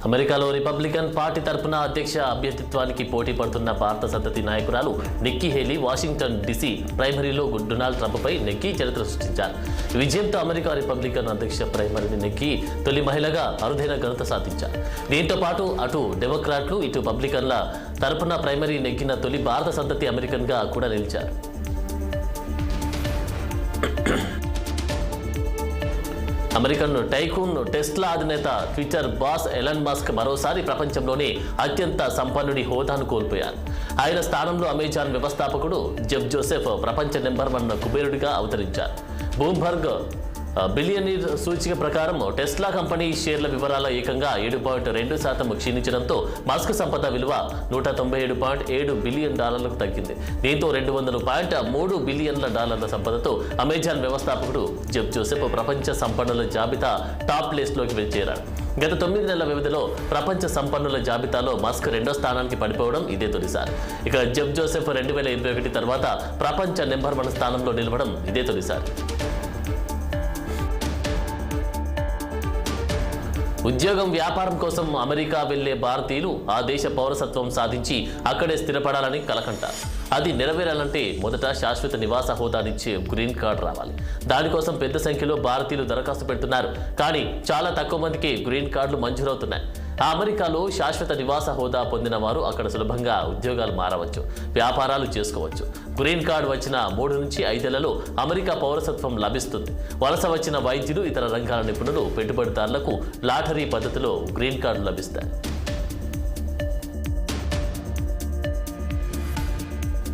అమెరికాలో Republican party తరపున అధ్యక్ష అభ్యర్థిత్వానికి పోటీ పడుతున్న భారత సంతతి నాయకురాలు నిక్కీ హేలీ వాషింగ్టన్ డీసీ ప్రైమరీలో డొనాల్డ్ ట్రంప్పై నెగ్గి చరిత్ర సృష్టించారు. విజయంతో అమెరికా రిపబ్లికన్ అధ్యక్ష ప్రైమరీని నెగ్గి తొలి మహిళగా అరుదైన ఘనత సాధించారు. దీంతో పాటు అటు డెమోక్రాట్లు ఇటు రిపబ్లికన్ల తరపున ప్రైమరీ నెగ్గిన తొలి భారత సంతతి అమెరికన్గా కూడా నిలిచారు. అమెరికన్ టైకూన్ టెస్లా అధినేత ట్విట్టర్ బాస్ ఎలన్ మస్క్ మరోసారి ప్రపంచంలోనే అత్యంత సంపన్నుడి హోదాను కోల్పోయారు. ఆయన స్థానంలో అమెజాన్ వ్యవస్థాపకుడు జెఫ్ జోసెఫ్ ప్రపంచ నెంబర్ 1 కుబేరుడిగా అవతరించారు. బ్లూంబర్గ్ బిలియనీర్ సూచిక ప్రకారం టెస్లా కంపెనీ షేర్ల వివరాల ఏకంగా 7.2% క్షీణించడంతో మస్క్ సంపద విలువ $197.7 బిలియన్ తగ్గింది. దీంతో $200.3 బిలియన్ల సంపదతో అమెజాన్ వ్యవస్థాపకుడు జెఫ్ జోసెఫ్ ప్రపంచ సంపన్నుల జాబితా టాప్ ప్లేస్లోకి చేరాడు. గత 9 నెలల వ్యవధిలో ప్రపంచ సంపన్నుల జాబితాలో మస్క్ 2వ స్థానానికి పడిపోవడం ఇదే తొలిసారి. ఇక జెఫ్ జోసెఫ్ 2021 తర్వాత ప్రపంచ నెంబర్ 1 స్థానంలో నిలవడం ఇదే తొలిసారి. ఉద్యోగం వ్యాపారం కోసం అమెరికా వెళ్లే భారతీయులు ఆ దేశ పౌరసత్వం సాధించి అక్కడే స్థిరపడాలని కలకంటారు. అది నెరవేరాలంటే మొదట శాశ్వత నివాస హోదానిచ్చే గ్రీన్ కార్డ్ రావాలి. దానికోసం పెద్ద సంఖ్యలో భారతీయులు దరఖాస్తు పెడుతున్నారు. కానీ చాలా తక్కువ మందికి గ్రీన్ కార్డులు మంజూరవుతున్నాయి. అమెరికాలో శాశ్వత నివాస హోదా పొందిన వారు అక్కడ సులభంగా ఉద్యోగాలు మారవచ్చు, వ్యాపారాలు చేసుకోవచ్చు. గ్రీన్ కార్డు వచ్చిన 3 నుంచి 5 ఏళ్లలో అమెరికా పౌరసత్వం లభిస్తుంది. వలస వచ్చిన వైద్యులు, ఇతర రంగాల నిపుణులు, పెట్టుబడిదారులకు లాటరీ పద్ధతిలో గ్రీన్ కార్డు లభిస్తాయి.